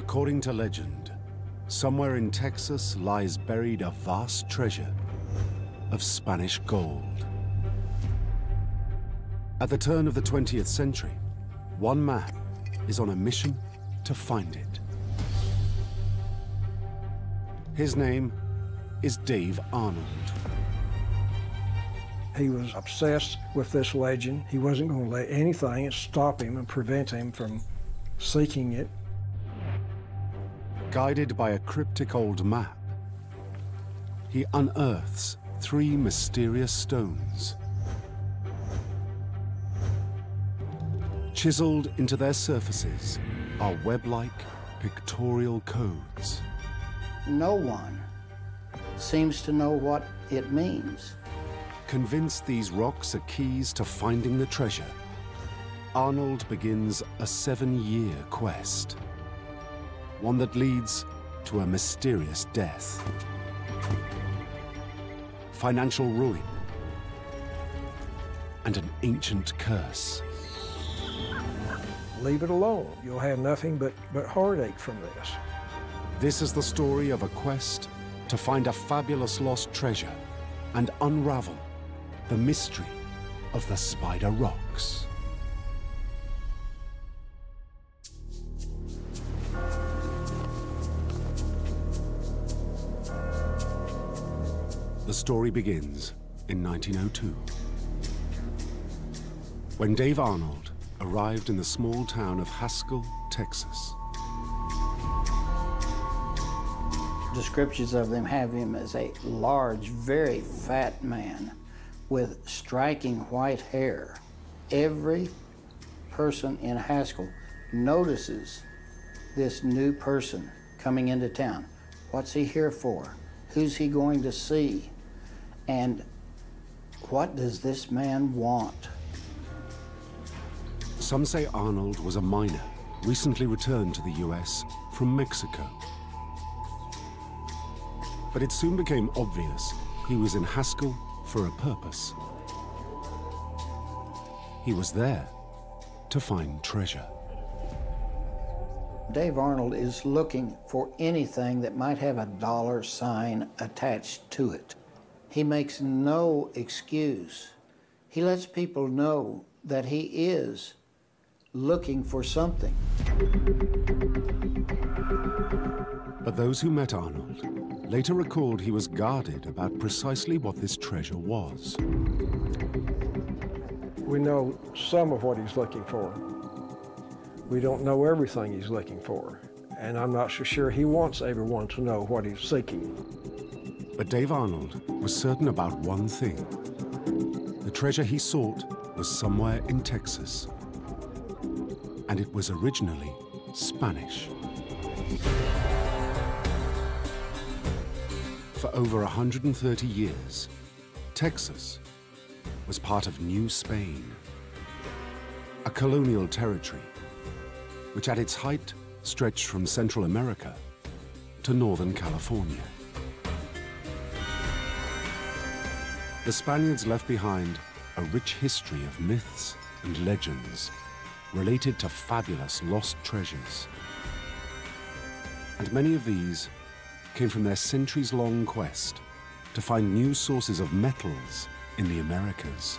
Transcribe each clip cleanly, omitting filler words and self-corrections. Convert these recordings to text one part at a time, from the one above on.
According to legend, somewhere in Texas lies buried a vast treasure of Spanish gold. At the turn of the 20th century, one man is on a mission to find it. His name is Dave Arnold. He was obsessed with this legend. He wasn't going to let anything stop him and prevent him from seeking it. Guided by a cryptic old map, he unearths 3 mysterious stones. Chiseled into their surfaces are web-like pictorial codes. No one seems to know what it means. Convinced these rocks are keys to finding the treasure, Arnold begins a 7-year quest. One that leads to a mysterious death, financial ruin, and an ancient curse. Leave it alone. You'll have nothing but heartache from this. This is the story of a quest to find a fabulous lost treasure and unravel the mystery of the Spider Rocks. The story begins in 1902, when Dave Arnold arrived in the small town of Haskell, Texas. Descriptions of them have him as a large, very fat man with striking white hair. Every person in Haskell notices this new person coming into town. What's he here for? Who's he going to see? And what does this man want? Some say Arnold was a miner, recently returned to the US from Mexico. But it soon became obvious he was in Haskell for a purpose. He was there to find treasure. Dave Arnold is looking for anything that might have a dollar sign attached to it. He makes no excuse. He lets people know that he is looking for something. But those who met Arnold later recalled he was guarded about precisely what this treasure was. We know some of what he's looking for. We don't know everything he's looking for, and I'm not so sure he wants everyone to know what he's seeking. But Dave Arnold was certain about one thing. The treasure he sought was somewhere in Texas, and it was originally Spanish. For over 130 years, Texas was part of New Spain, a colonial territory which at its height stretched from Central America to Northern California. The Spaniards left behind a rich history of myths and legends related to fabulous lost treasures. And many of these came from their centuries-long quest to find new sources of metals in the Americas.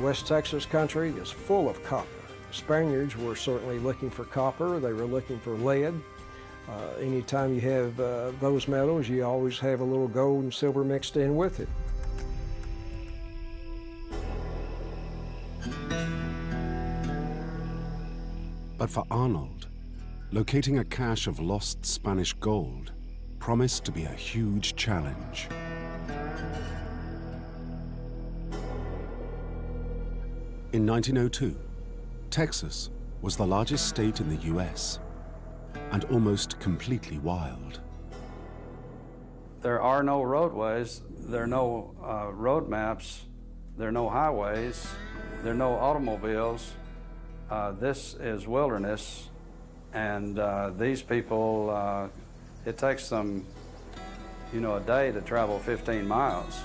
West Texas country is full of copper. Spaniards were certainly looking for copper. They were looking for lead. Anytime you have those metals, you always have a little gold and silver mixed in with it. But for Arnold, locating a cache of lost Spanish gold promised to be a huge challenge. In 1902, Texas was the largest state in the US and almost completely wild. There are no roadways, there are no road maps, there are no highways, there are no automobiles. This is wilderness, and these people, it takes them, a day to travel 15 miles.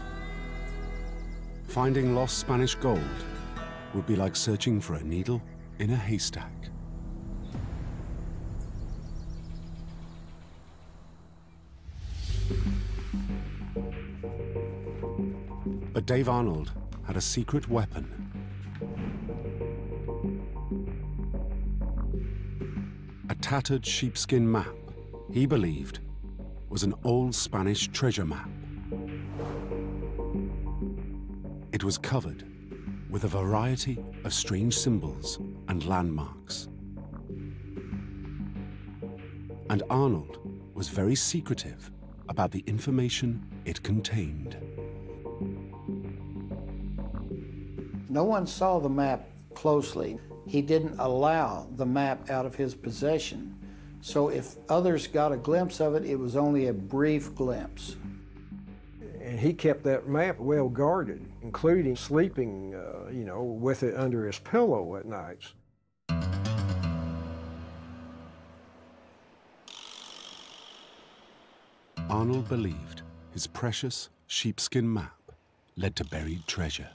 Finding lost Spanish gold would be like searching for a needle in a haystack. Dave Arnold had a secret weapon. A tattered sheepskin map he believed was an old Spanish treasure map. It was covered with a variety of strange symbols and landmarks. And Arnold was very secretive about the information it contained. No one saw the map closely. He didn't allow the map out of his possession. So if others got a glimpse of it, it was only a brief glimpse. And he kept that map well guarded, including sleeping, with it under his pillow at nights. Arnold believed his precious sheepskin map led to buried treasure.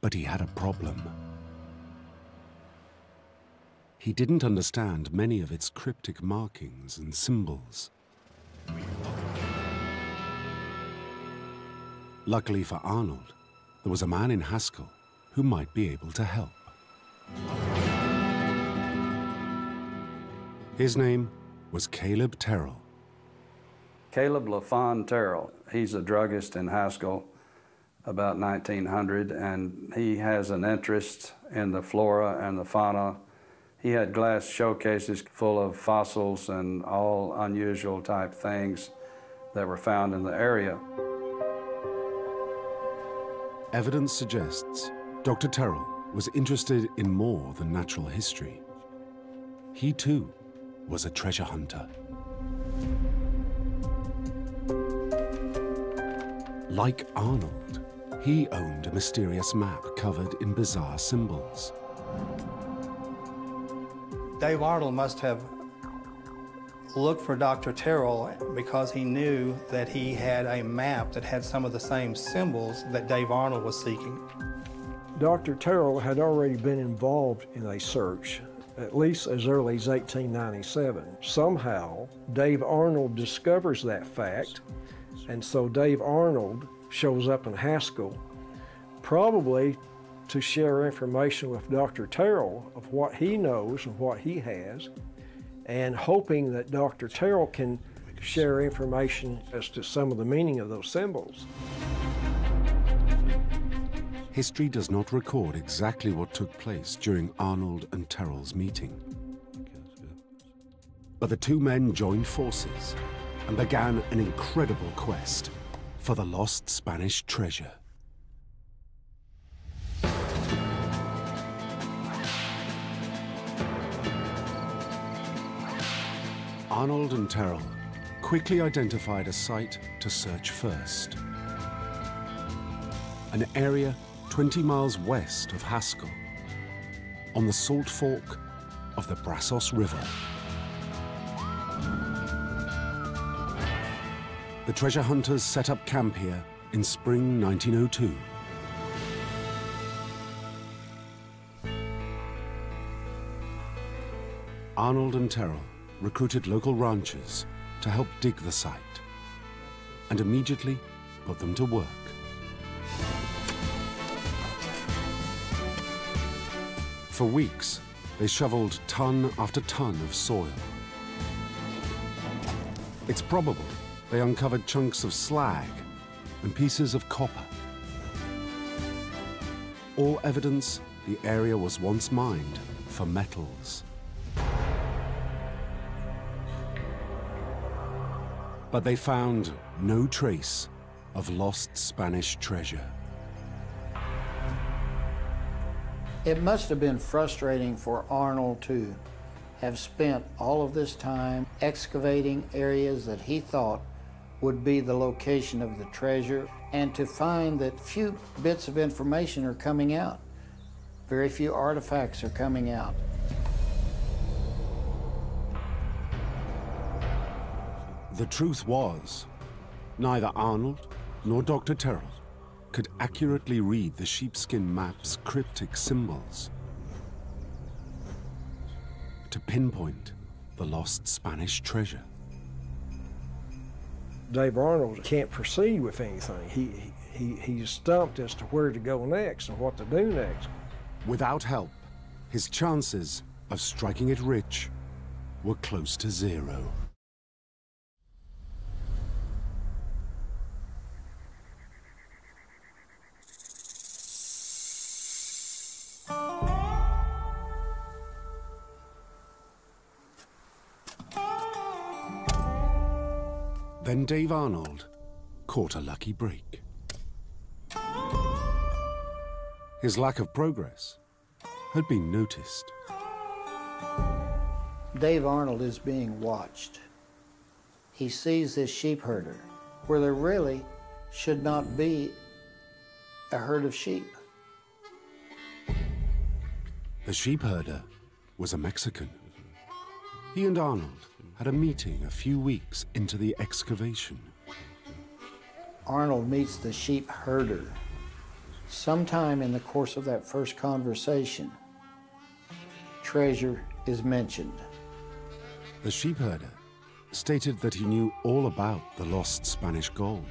But he had a problem. He didn't understand many of its cryptic markings and symbols. Luckily for Arnold, there was a man in Haskell who might be able to help. His name was Caleb Terrell. Caleb LaFawn Terrell. He's a druggist in Haskell, about 1900, and he has an interest in the flora and the fauna. He had glass showcases full of fossils and all unusual type things that were found in the area. Evidence suggests Dr. Terrell was interested in more than natural history. He too was a treasure hunter. Like Arnold, he owned a mysterious map covered in bizarre symbols. Dave Arnold must have looked for Dr. Terrell because he knew that he had a map that had some of the same symbols that Dave Arnold was seeking. Dr. Terrell had already been involved in a search, at least as early as 1897. Somehow, Dave Arnold discovers that fact, and so Dave Arnold shows up in Haskell, probably to share information with Dr. Terrell of what he knows and what he has, and hoping that Dr. Terrell can share information as to some of the meaning of those symbols. History does not record exactly what took place during Arnold and Terrell's meeting. But the two men joined forces and began an incredible quest for the lost Spanish treasure. Arnold and Terrell quickly identified a site to search first. An area 20 miles west of Haskell, on the Salt Fork of the Brazos River. The treasure hunters set up camp here in spring 1902. Arnold and Terrell recruited local ranchers to help dig the site and immediately put them to work. For weeks, they shoveled ton after ton of soil. It's probable they uncovered chunks of slag and pieces of copper. All evidence the area was once mined for metals. But they found no trace of lost Spanish treasure. It must have been frustrating for Arnold to have spent all of this time excavating areas that he thought would be the location of the treasure, and to find that few bits of information are coming out. Very few artifacts are coming out. The truth was, neither Arnold nor Dr. Terrell could accurately read the sheepskin map's cryptic symbols to pinpoint the lost Spanish treasure. Dave Arnold can't proceed with anything. He's stumped as to where to go next and what to do next. Without help, his chances of striking it rich were close to zero. Then Dave Arnold caught a lucky break. His lack of progress had been noticed. Dave Arnold is being watched. He sees this sheep herder where there really should not be a herd of sheep. The sheep herder was a Mexican. He and Arnold had a meeting a few weeks into the excavation. Arnold meets the sheep herder. Sometime in the course of that first conversation, treasure is mentioned. The sheep herder stated that he knew all about the lost Spanish gold,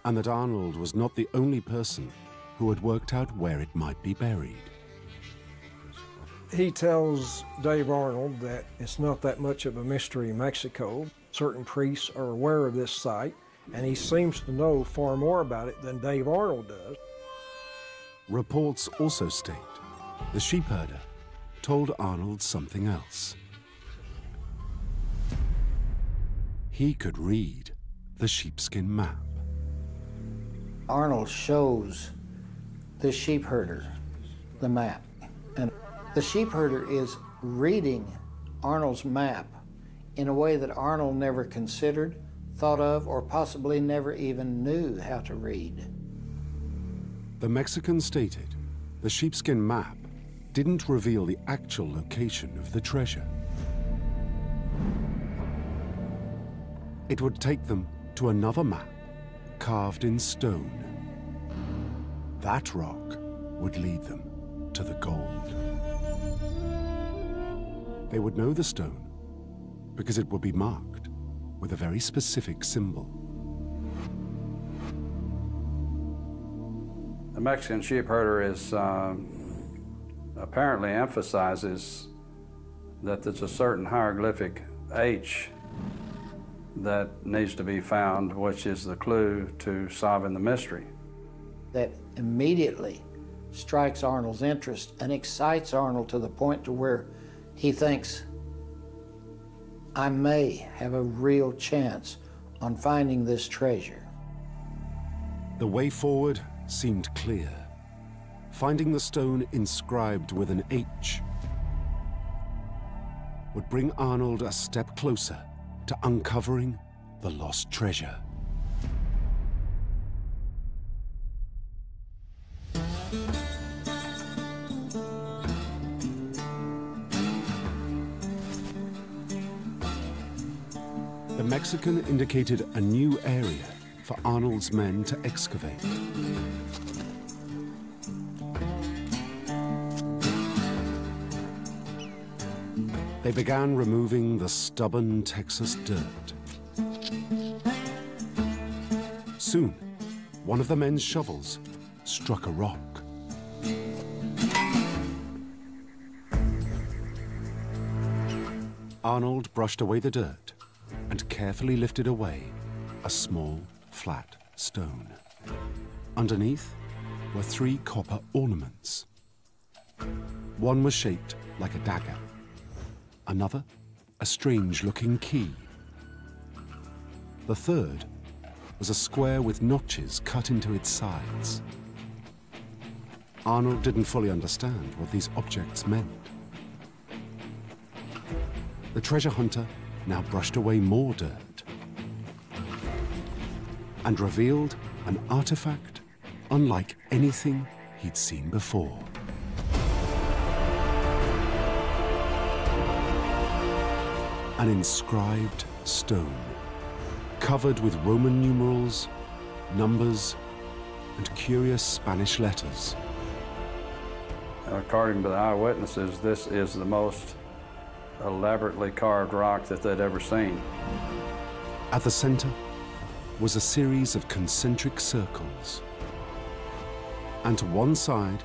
and that Arnold was not the only person who had worked out where it might be buried. He tells Dave Arnold that it's not that much of a mystery in Mexico. Certain priests are aware of this site, and he seems to know far more about it than Dave Arnold does. Reports also state the sheep herder told Arnold something else. He could read the sheepskin map. Arnold shows the sheep herder the map, and the sheep herder is reading Arnold's map in a way that Arnold never considered, thought of, or possibly never even knew how to read. The Mexican stated the sheepskin map didn't reveal the actual location of the treasure. It would take them to another map carved in stone. That rock would lead them to the gold. They would know the stone because it would be marked with a very specific symbol. The Mexican sheep herder is apparently emphasizes that there's a certain hieroglyphic H that needs to be found, which is the clue to solving the mystery. That immediately strikes Arnold's interest and excites Arnold to the point to where he thinks, I may have a real chance on finding this treasure. The way forward seemed clear. Finding the stone inscribed with an H would bring Arnold a step closer to uncovering the lost treasure. The Mexican indicated a new area for Arnold's men to excavate. They began removing the stubborn Texas dirt. Soon, one of the men's shovels struck a rock. Arnold brushed away the dirt and carefully lifted away a small, flat stone. Underneath were 3 copper ornaments. One was shaped like a dagger. Another, a strange-looking key. The third was a square with notches cut into its sides. Arnold didn't fully understand what these objects meant. The treasure hunter now brushed away more dirt and revealed an artifact unlike anything he'd seen before. An inscribed stone, covered with Roman numerals, numbers, and curious Spanish letters. According to the eyewitnesses, this is the most elaborately carved rock that they'd ever seen. At the center, was a series of concentric circles. And to one side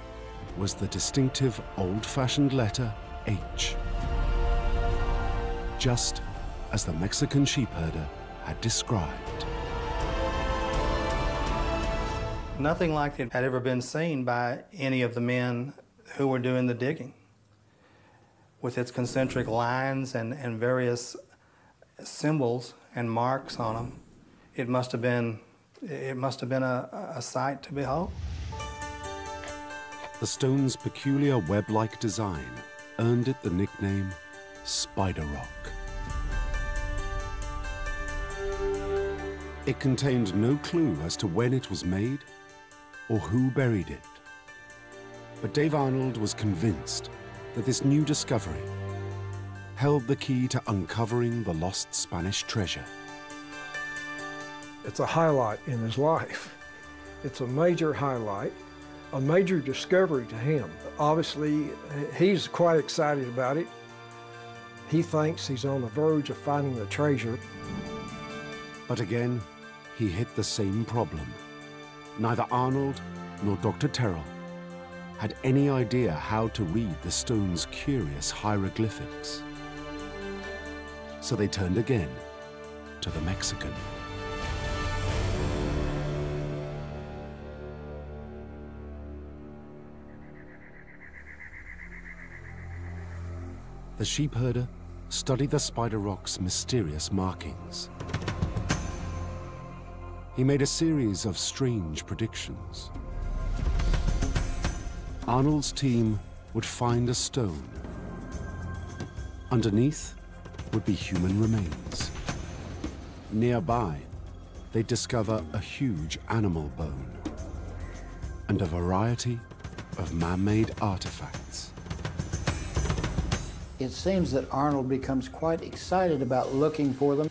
was the distinctive old-fashioned letter H, just as the Mexican sheepherder had described. Nothing like it had ever been seen by any of the men who were doing the digging. With its concentric lines and various symbols and marks on them, it must have been a sight to behold. The stone's peculiar web-like design earned it the nickname Spider Rock. It contained no clue as to when it was made or who buried it. But Dave Arnold was convinced that this new discovery held the key to uncovering the lost Spanish treasure. It's a highlight in his life. It's a major highlight, a major discovery to him. Obviously, he's quite excited about it. He thinks he's on the verge of finding the treasure. But again, he hit the same problem. Neither Arnold nor Dr. Terrell had any idea how to read the stone's curious hieroglyphics. So they turned again to the Mexican. The sheepherder studied the Spider Rock's mysterious markings. He made a series of strange predictions. Arnold's team would find a stone. Underneath would be human remains. Nearby, they'd discover a huge animal bone and a variety of man-made artifacts. It seems that Arnold becomes quite excited about looking for them.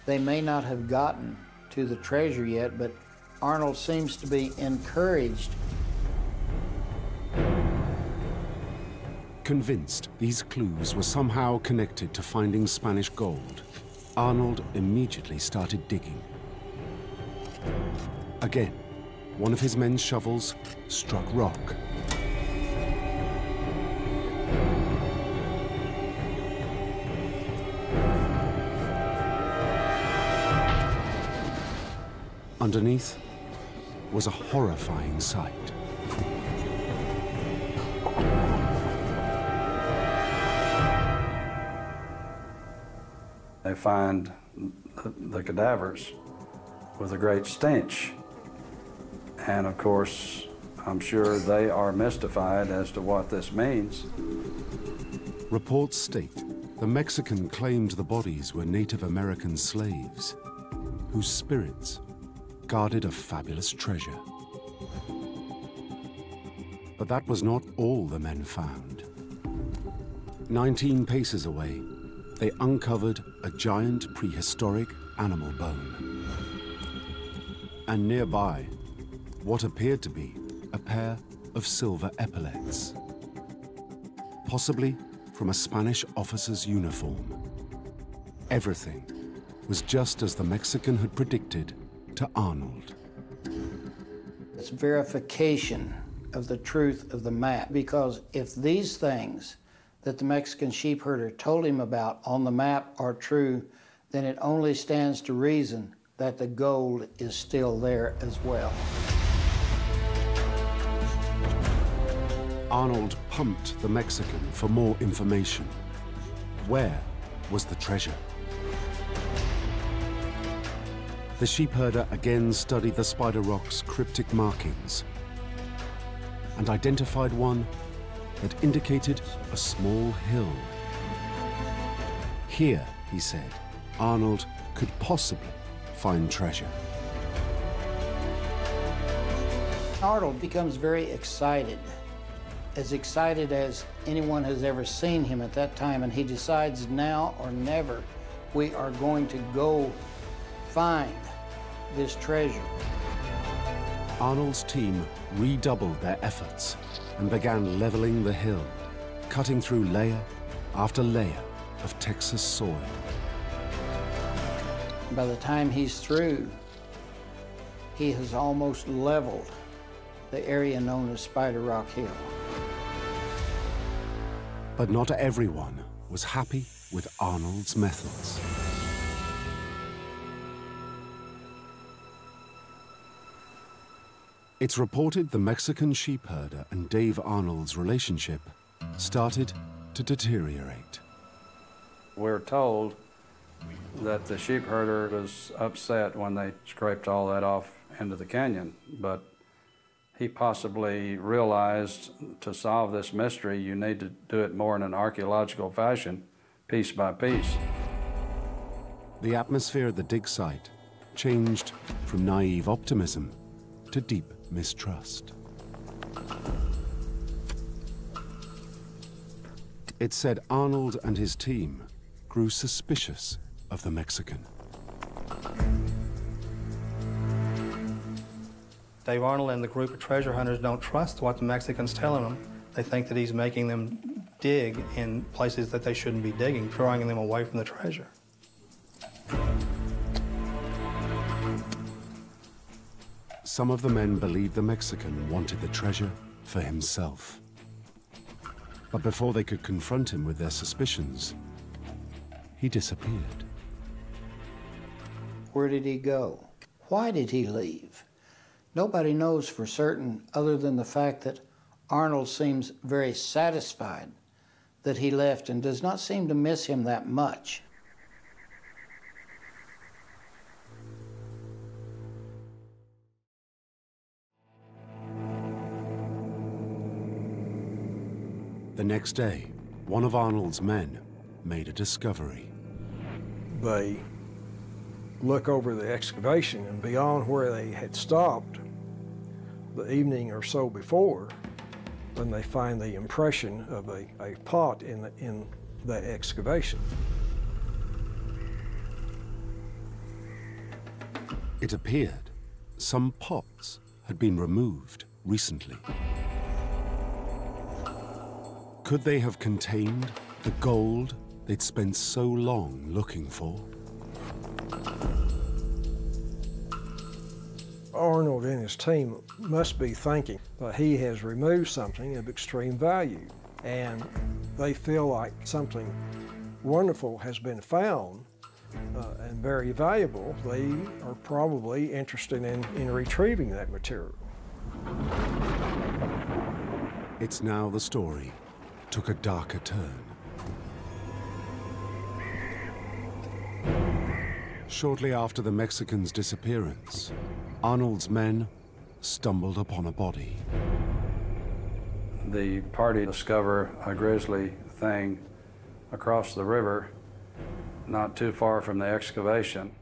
They may not have gotten to the treasure yet, but Arnold seems to be encouraged. Convinced these clues were somehow connected to finding Spanish gold, Arnold immediately started digging. Again, one of his men's shovels struck rock. Underneath was a horrifying sight. They find the cadavers with a great stench. And of course, I'm sure they are mystified as to what this means. Reports state the Mexican claimed the bodies were Native American slaves whose spirits guarded a fabulous treasure. But that was not all the men found. 19 paces away, they uncovered a giant prehistoric animal bone. And nearby, what appeared to be a pair of silver epaulets, possibly from a Spanish officer's uniform. Everything was just as the Mexican had predicted to Arnold. It's verification of the truth of the map, because if these things that the Mexican sheepherder told him about on the map are true, then it only stands to reason that the gold is still there as well. Arnold pumped the Mexican for more information. Where was the treasure? The sheepherder again studied the Spider Rock's cryptic markings and identified one that indicated a small hill. Here, he said, Arnold could possibly find treasure. Arnold becomes very excited as anyone has ever seen him at that time, and he decides now or never we are going to go find this treasure. Arnold's team redoubled their efforts and began leveling the hill, cutting through layer after layer of Texas soil. By the time he's through, he has almost leveled the area known as Spider Rock Hill. But not everyone was happy with Arnold's methods. It's reported the Mexican sheep herder and Dave Arnold's relationship started to deteriorate. We're told that the sheep herder was upset when they scraped all that off into the canyon, but he possibly realized to solve this mystery, you need to do it more in an archaeological fashion, piece by piece. The atmosphere at the dig site changed from naive optimism to deep mistrust. It said Arnold and his team grew suspicious of the Mexican. Dave Arnold and the group of treasure hunters don't trust what the Mexican's telling them. They think that he's making them dig in places that they shouldn't be digging, drawing them away from the treasure. Some of the men believed the Mexican wanted the treasure for himself. But before they could confront him with their suspicions, he disappeared. Where did he go? Why did he leave? Nobody knows for certain other than the fact that Arnold seems very satisfied that he left and does not seem to miss him that much. The next day, one of Arnold's men made a discovery. They look over the excavation, and beyond where they had stopped the evening or so before, then they find the impression of a pot in that excavation. It appeared some pots had been removed recently. Could they have contained the gold they'd spent so long looking for? Arnold and his team must be thinking that he has removed something of extreme value, and they feel like something wonderful has been found and very valuable. They are probably interested in retrieving that material. It's now the story took a darker turn. Shortly after the Mexican's disappearance, Arnold's men stumbled upon a body. The party discover a grisly thing across the river, not too far from the excavation.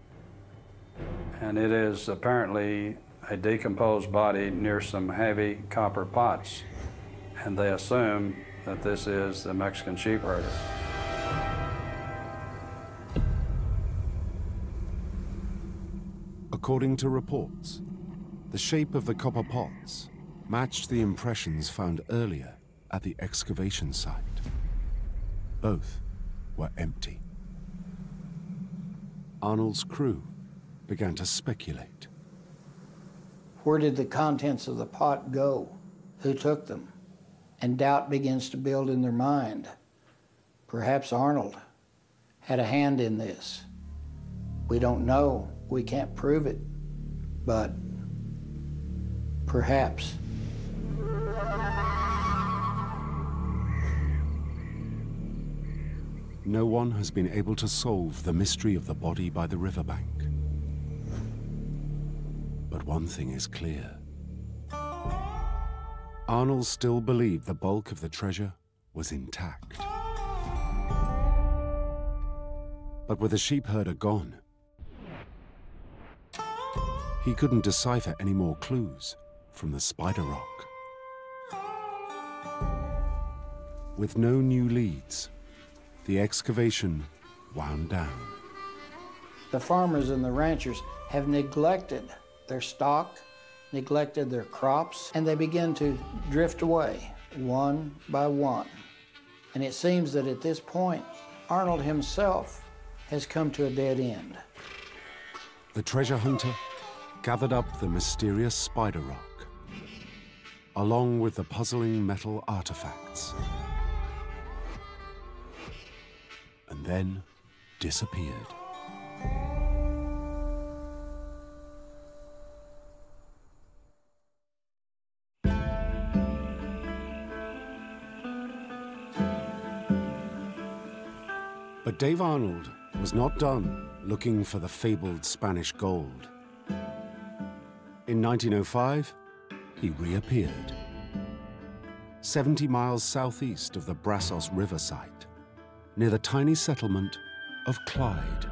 And it is apparently a decomposed body near some heavy copper pots. And they assume that this is the Mexican sheep herder. According to reports, the shape of the copper pots matched the impressions found earlier at the excavation site. Both were empty. Arnold's crew began to speculate. Where did the contents of the pot go? Who took them? And doubt begins to build in their mind. Perhaps Arnold had a hand in this. We don't know. We can't prove it. But perhaps. No one has been able to solve the mystery of the body by the riverbank. But one thing is clear. Arnold still believed the bulk of the treasure was intact. But with the sheep herder gone, he couldn't decipher any more clues from the Spider Rock. With no new leads, the excavation wound down. The farmers and the ranchers have neglected their stock, neglected their crops, and they begin to drift away one by one. And it seems that at this point, Arnold himself has come to a dead end. The treasure hunter gathered up the mysterious spider rock, along with the puzzling metal artifacts, and then disappeared. But Dave Arnold was not done looking for the fabled Spanish gold. In 1905, he reappeared, 70 miles southeast of the Brazos River site, near the tiny settlement of Clyde,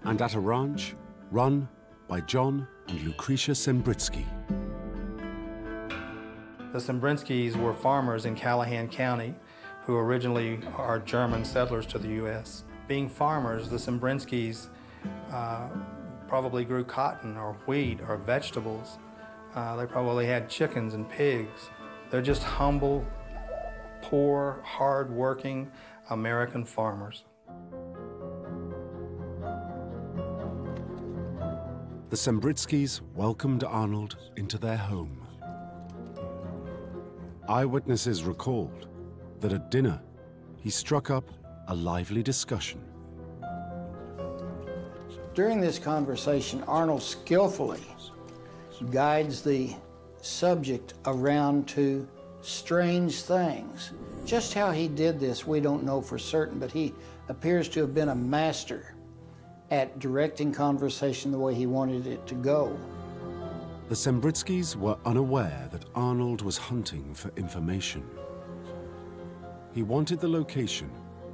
and at a ranch run by John and Lucretia Sembritsky. The Sembrinskys were farmers in Callahan County who originally are German settlers to the U.S. Being farmers, the Sembrinskys probably grew cotton or wheat or vegetables. They probably had chickens and pigs. They're just humble, poor, hard-working American farmers. The Sembritskys welcomed Arnold into their home. Eyewitnesses recalled that at dinner, he struck up a lively discussion. During this conversation, Arnold skillfully guides the subject around to strange things. Just how he did this, we don't know for certain, but he appears to have been a master at directing conversation the way he wanted it to go. The Sembritskys were unaware that Arnold was hunting for information. He wanted the location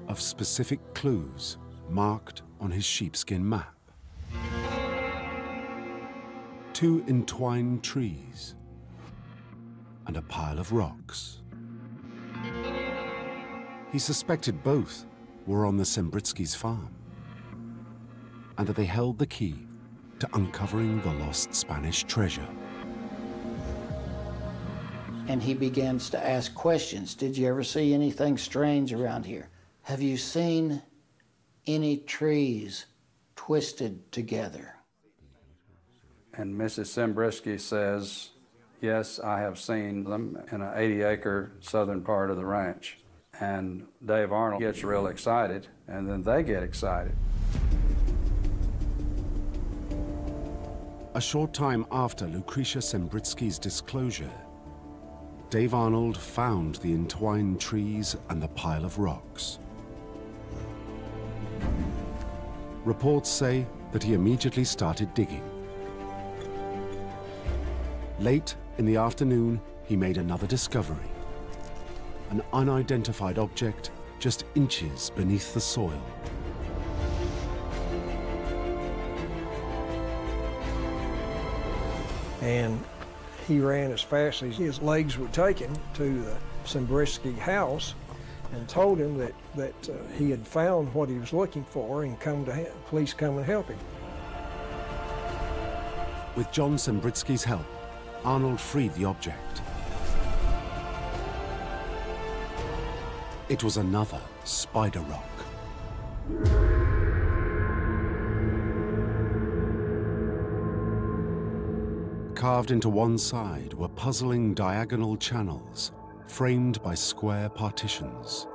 of specific clues marked on his sheepskin map. 2 entwined trees and a pile of rocks. He suspected both were on the Sembritskys' farm, and that they held the key to uncovering the lost Spanish treasure. And he begins to ask questions. Did you ever see anything strange around here? Have you seen any trees twisted together? And Mrs. Sembritsky says, yes, I have seen them in an 80-acre southern part of the ranch. And Dave Arnold gets real excited, and then they get excited. A short time after Lucretia Sembritsky's disclosure, Dave Arnold found the entwined trees and the pile of rocks. Reports say that he immediately started digging. Late in the afternoon, he made another discovery: an unidentified object just inches beneath the soil. And he ran as fast as his legs would take him to the Sembritsky house and told him that he had found what he was looking for and please come and help him. With John Sembritsky's help, Arnold freed the object. It was another spider rock. Carved into one side were puzzling diagonal channels framed by square partitions.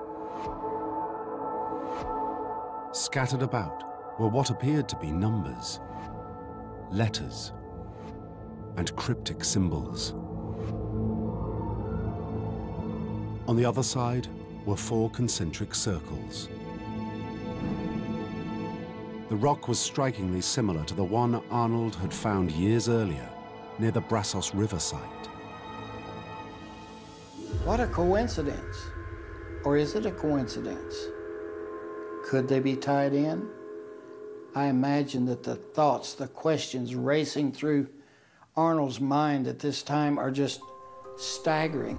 Scattered about were what appeared to be numbers, letters, and cryptic symbols. On the other side were 4 concentric circles. The rock was strikingly similar to the one Arnold had found years earlier near the Brazos River site. What a coincidence. Or is it a coincidence? Could they be tied in? I imagine that the thoughts, the questions racing through Arnold's mind at this time are just staggering.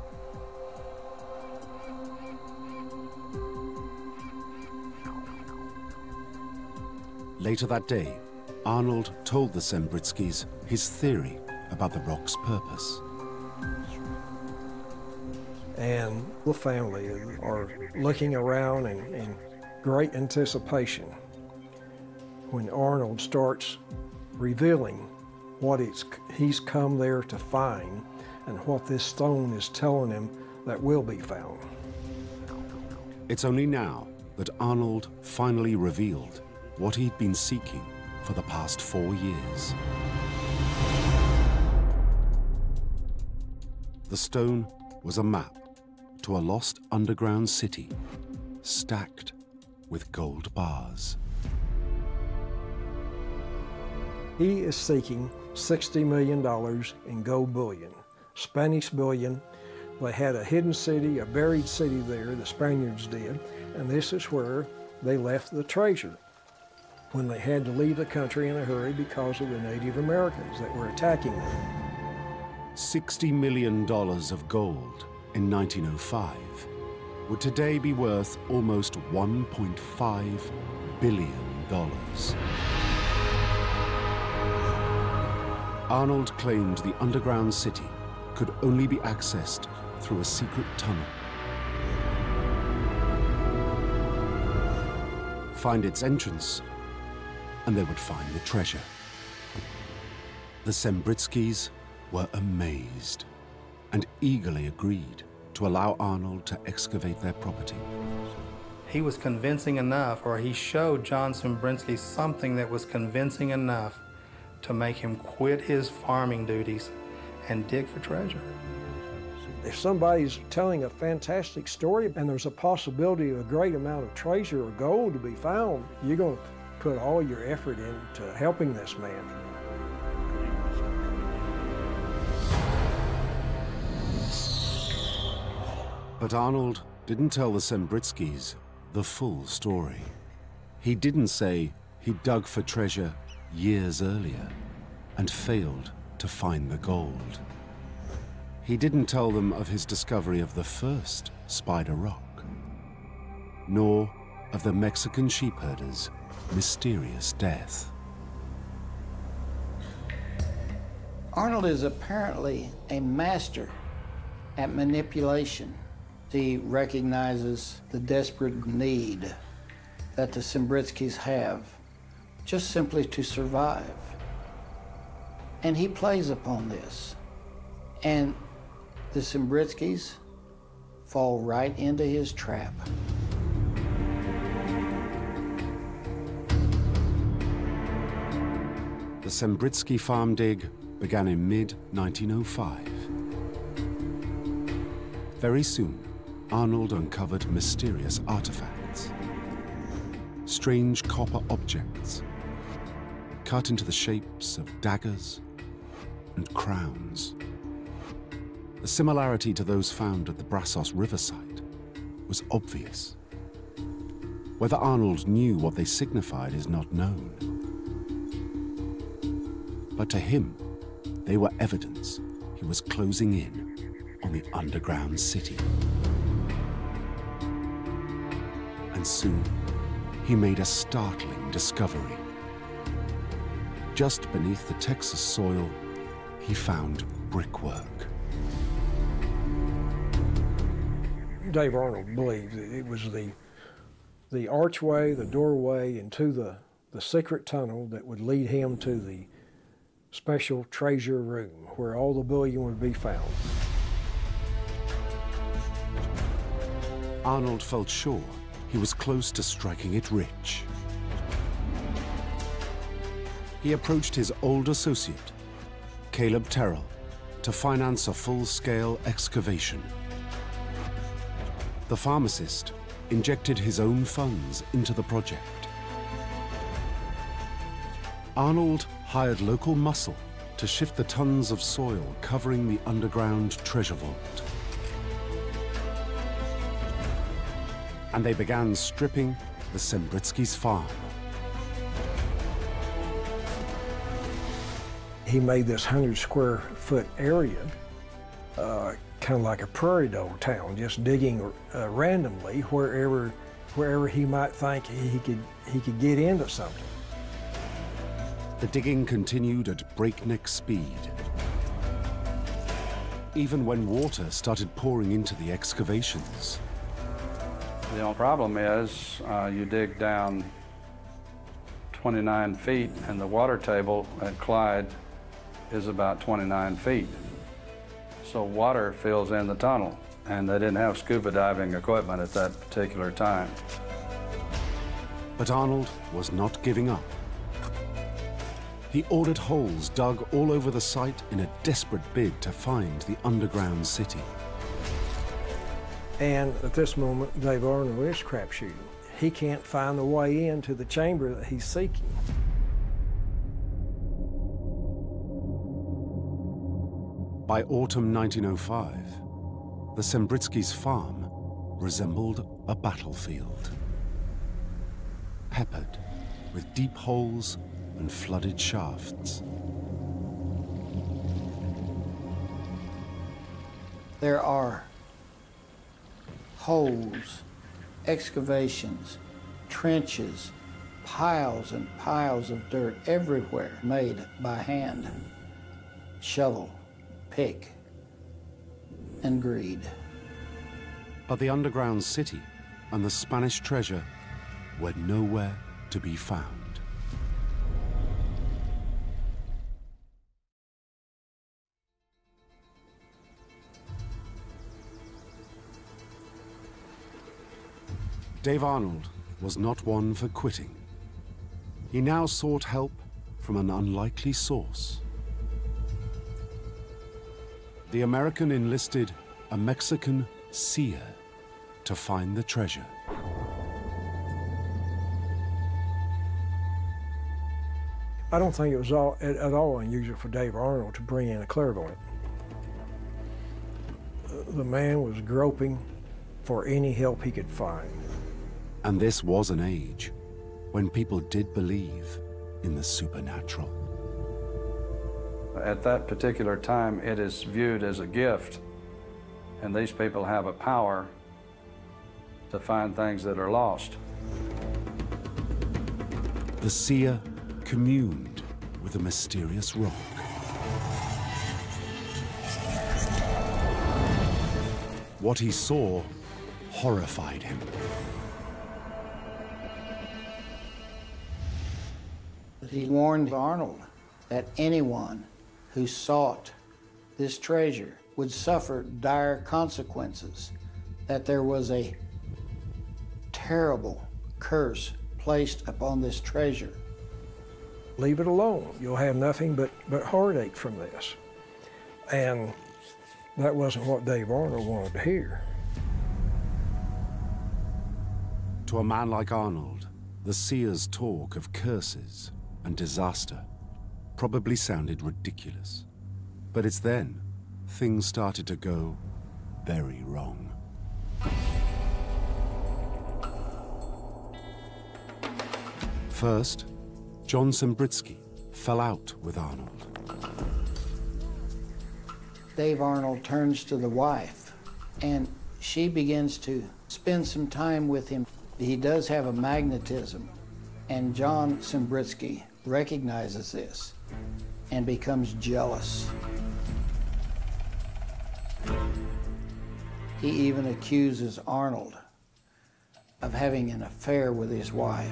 Later that day, Arnold told the Sembritskys his theory about the rock's purpose. And the family are looking around in great anticipation when Arnold starts revealing what he's come there to find and what this stone is telling him that will be found. It's only now that Arnold finally revealed what he'd been seeking for the past 4 years. The stone was a map to a lost underground city stacked with gold bars. He is seeking $60 million in gold bullion, Spanish bullion. They had a hidden city, a buried city there, the Spaniards did, and this is where they left the treasure when they had to leave the country in a hurry because of the Native Americans that were attacking them. $60 million of gold in 1905 would today be worth almost $1.5 billion. Arnold claimed the underground city could only be accessed through a secret tunnel. Find its entrance, and they would find the treasure. The Sembritsky's were amazed and eagerly agreed to allow Arnold to excavate their property. He was convincing enough, or he showed John Sembritsky something that was convincing enough to make him quit his farming duties and dig for treasure. If somebody's telling a fantastic story and there's a possibility of a great amount of treasure or gold to be found, you're going to put all your effort into helping this man. But Arnold didn't tell the Sembritsky's the full story. He didn't say he dug for treasure years earlier and failed to find the gold. He didn't tell them of his discovery of the first Spider Rock, nor of the Mexican sheepherder's mysterious death. Arnold is apparently a master at manipulation. He recognizes the desperate need that the Sembritsky's have just simply to survive. And he plays upon this. And the Sembritsky's fall right into his trap. The Sembritsky farm dig began in mid-1905. Very soon, Arnold uncovered mysterious artifacts. Strange copper objects, cut into the shapes of daggers and crowns. The similarity to those found at the Brazos riverside was obvious. Whether Arnold knew what they signified is not known. But to him, they were evidence he was closing in on the underground city. And soon, he made a startling discovery. Just beneath the Texas soil, he found brickwork. Dave Arnold believed that it was the archway, the doorway into the secret tunnel that would lead him to the special treasure room where all the bullion would be found. Arnold felt sure he was close to striking it rich. He approached his old associate, Caleb Terrell, to finance a full-scale excavation. The pharmacist injected his own funds into the project. Arnold hired local muscle to shift the tons of soil covering the underground treasure vault. And they began stripping the Sembritsky's farm. He made this 100-square-foot area, kind of like a prairie dog town, just digging randomly wherever he might think he could get into something. The digging continued at breakneck speed. Even when water started pouring into the excavations. The only problem is you dig down 29 feet, and the water table at Clyde is about 29 feet. So water fills in the tunnel, and they didn't have scuba diving equipment at that particular time. But Arnold was not giving up. He ordered holes dug all over the site in a desperate bid to find the underground city. And at this moment, Dave Arnold is crapshooting. He can't find the way into the chamber that he's seeking. By autumn 1905, the Sembritsky's farm resembled a battlefield, peppered with deep holes and flooded shafts. There are holes, excavations, trenches, piles and piles of dirt everywhere made by hand, shovel, pick, and greed. But the underground city and the Spanish treasure were nowhere to be found. Dave Arnold was not one for quitting. He now sought help from an unlikely source. The American enlisted a Mexican seer to find the treasure. I don't think it was at all unusual for Dave Arnold to bring in a clairvoyant. The man was groping for any help he could find. And this was an age when people did believe in the supernatural. At that particular time, it is viewed as a gift, and these people have a power to find things that are lost. The seer communed with a mysterious rock. What he saw horrified him. He warned Arnold that anyone who sought this treasure would suffer dire consequences, that there was a terrible curse placed upon this treasure. Leave it alone. You'll have nothing but heartache from this. And that wasn't what Dave Arnold wanted to hear. To a man like Arnold, the seer's talk of curses and disaster probably sounded ridiculous. But it's then things started to go very wrong. First, John Sembritsky fell out with Arnold. Dave Arnold turns to the wife, and she begins to spend some time with him. He does have a magnetism, and John Sembritsky recognizes this and becomes jealous. He even accuses Arnold of having an affair with his wife.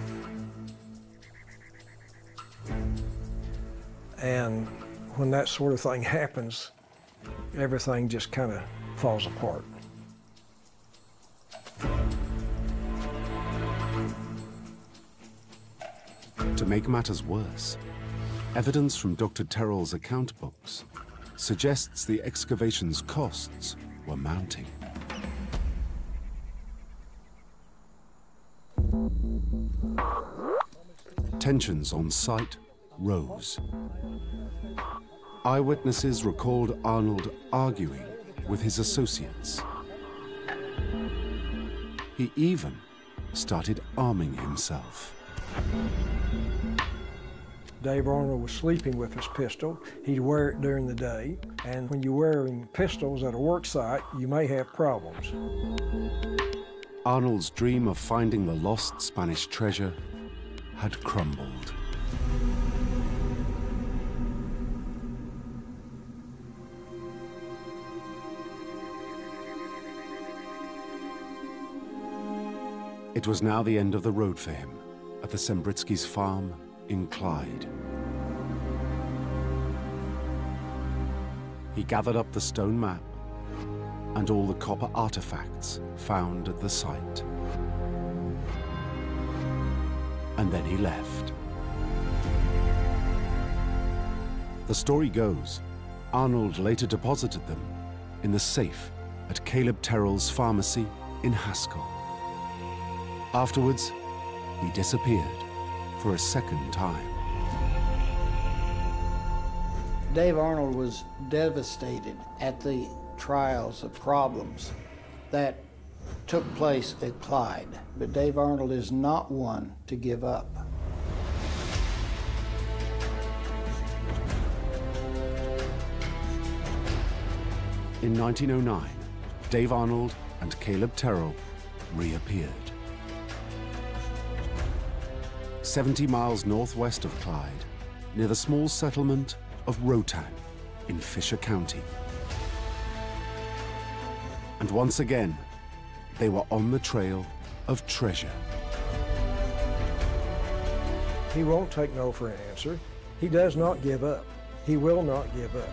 And when that sort of thing happens, everything just kind of falls apart. To make matters worse, evidence from Dr. Terrell's account books suggests the excavation's costs were mounting. Tensions on site rose. Eyewitnesses recalled Arnold arguing with his associates. He even started arming himself. Dave Arnold was sleeping with his pistol. He'd wear it during the day, and when you're wearing pistols at a work site, you may have problems. Arnold's dream of finding the lost Spanish treasure had crumbled. It was now the end of the road for him at the Sembritsky's farm in Clyde. He gathered up the stone map and all the copper artifacts found at the site. And then he left. The story goes, Arnold later deposited them in the safe at Caleb Terrell's pharmacy in Haskell. Afterwards, he disappeared for a second time. Dave Arnold was devastated at the trials of problems that took place at Clyde, but Dave Arnold is not one to give up. In 1909, Dave Arnold and Caleb Terrell reappeared. 70 miles northwest of Clyde, near the small settlement of Rotan in Fisher County. And once again, they were on the trail of treasure. He won't take no for an answer. He does not give up. He will not give up.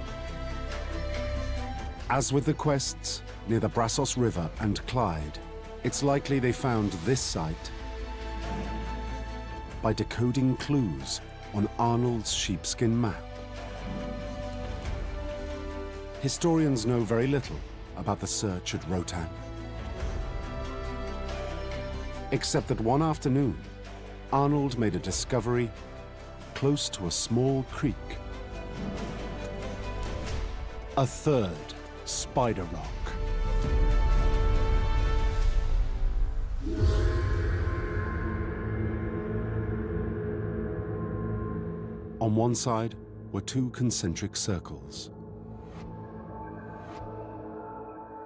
As with the quests near the Brazos River and Clyde, it's likely they found this site by decoding clues on Arnold's sheepskin map. Historians know very little about the search at Rotan, except that one afternoon, Arnold made a discovery close to a small creek. A third spider rock. On one side were two concentric circles.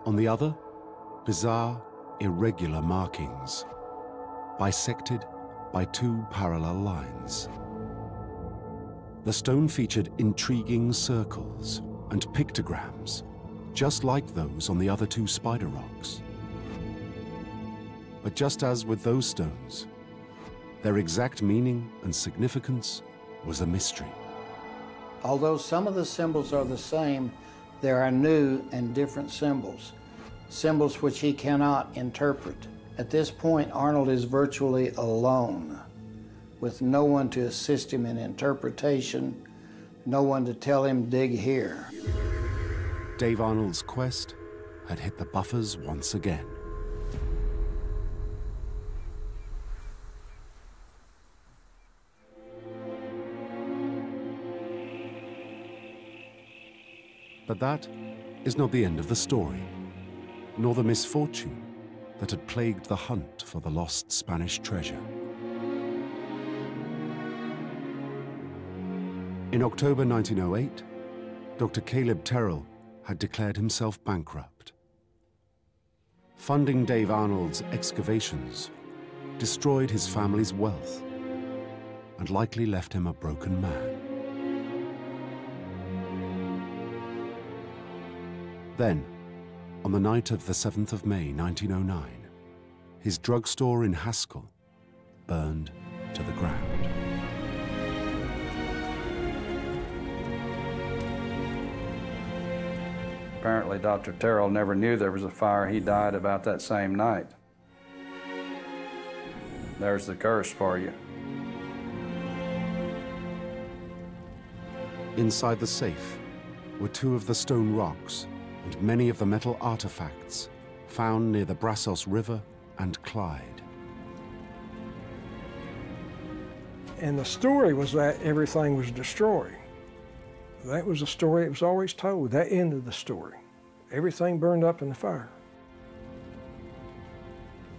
On the other, bizarre, irregular markings, bisected by two parallel lines. The stone featured intriguing circles and pictograms, just like those on the other two spider rocks. But just as with those stones, their exact meaning and significance was a mystery. Although some of the symbols are the same, there are new and different symbols, symbols which he cannot interpret. At this point, Arnold is virtually alone, with no one to assist him in interpretation, no one to tell him, dig here. Dave Arnold's quest had hit the buffers once again. But that is not the end of the story, nor the misfortune that had plagued the hunt for the lost Spanish treasure. In October 1908, Dr. Caleb Terrell had declared himself bankrupt. Funding Dave Arnold's excavations destroyed his family's wealth and likely left him a broken man. Then, on the night of the 7th of May, 1909, his drugstore in Haskell burned to the ground. Apparently, Dr. Terrell never knew there was a fire. He died about that same night. There's the curse for you. Inside the safe were two of the stone rocks and many of the metal artifacts found near the Brazos River and Clyde. And the story was that everything was destroyed. That was the story that was always told. That ended the story. Everything burned up in the fire.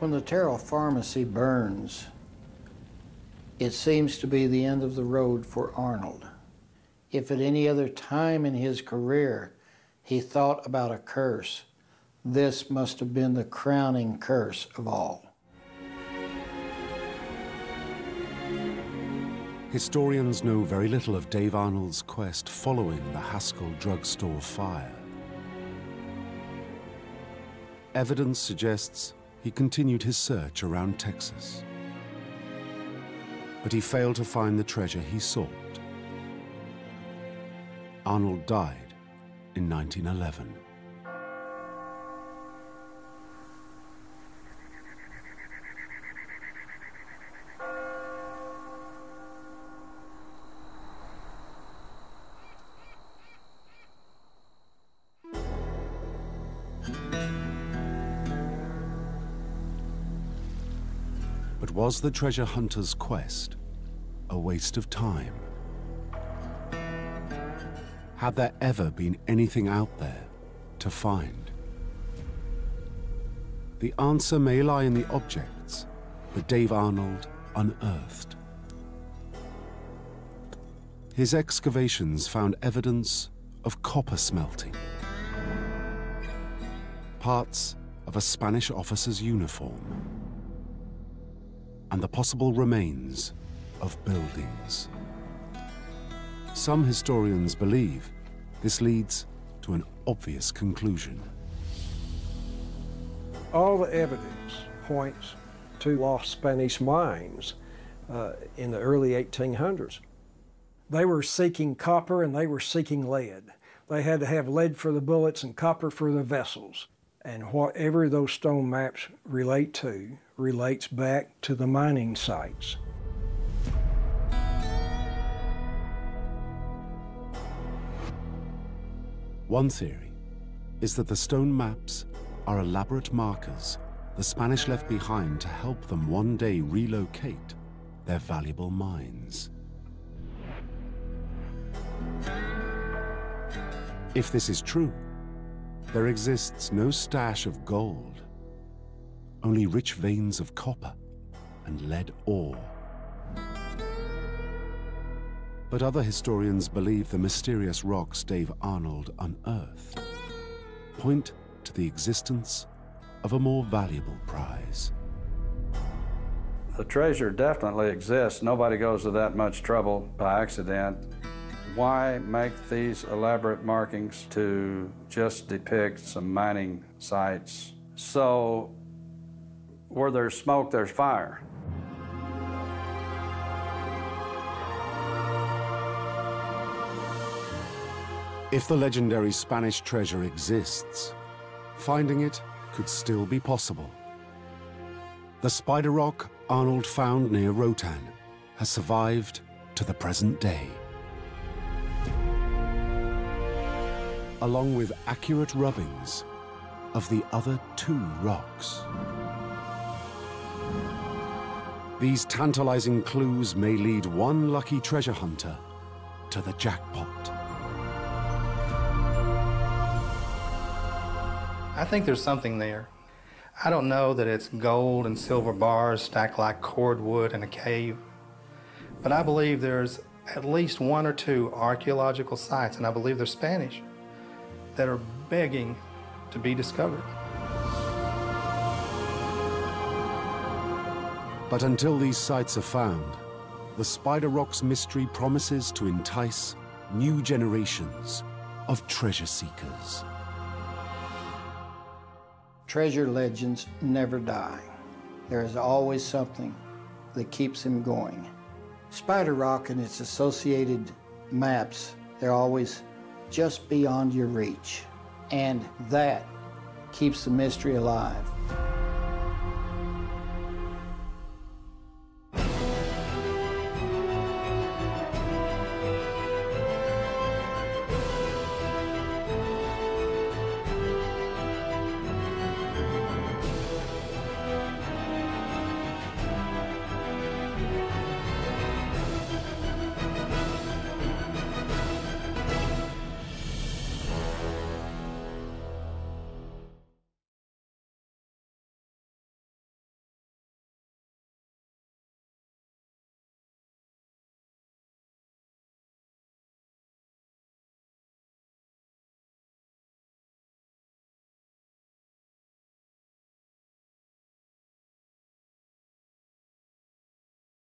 When the Terrell pharmacy burns, it seems to be the end of the road for Arnold. If at any other time in his career he thought about a curse, this must have been the crowning curse of all. Historians know very little of Dave Arnold's quest following the Haskell drugstore fire. Evidence suggests he continued his search around Texas. but he failed to find the treasure he sought. Arnold died in 1911. But was the treasure hunter's quest a waste of time? Had there ever been anything out there to find? The answer may lie in the objects that Dave Arnold unearthed. His excavations found evidence of copper smelting, parts of a Spanish officer's uniform, and the possible remains of buildings. Some historians believe this leads to an obvious conclusion. All the evidence points to lost Spanish mines in the early 1800s. They were seeking copper and they were seeking lead. They had to have lead for the bullets and copper for the vessels. And whatever those stone maps relate to relates back to the mining sites. One theory is that the stone maps are elaborate markers the Spanish left behind to help them one day relocate their valuable mines. If this is true, there exists no stash of gold, only rich veins of copper and lead ore. But other historians believe the mysterious rocks Dave Arnold unearthed point to the existence of a more valuable prize. The treasure definitely exists. Nobody goes to that much trouble by accident. Why make these elaborate markings to just depict some mining sites? So, where there's smoke, there's fire. If the legendary Spanish treasure exists, finding it could still be possible. The spider rock Arnold found near Rotan has survived to the present day, along with accurate rubbings of the other two rocks. These tantalizing clues may lead one lucky treasure hunter to the jackpot. I think there's something there. I don't know that it's gold and silver bars stacked like cordwood in a cave, but I believe there's at least one or two archaeological sites, and I believe they're Spanish, that are begging to be discovered. But until these sites are found, the Spider Rock's mystery promises to entice new generations of treasure seekers. Treasure legends never die. There is always something that keeps them going. Spider Rock and its associated maps, they're always just beyond your reach. And that keeps the mystery alive.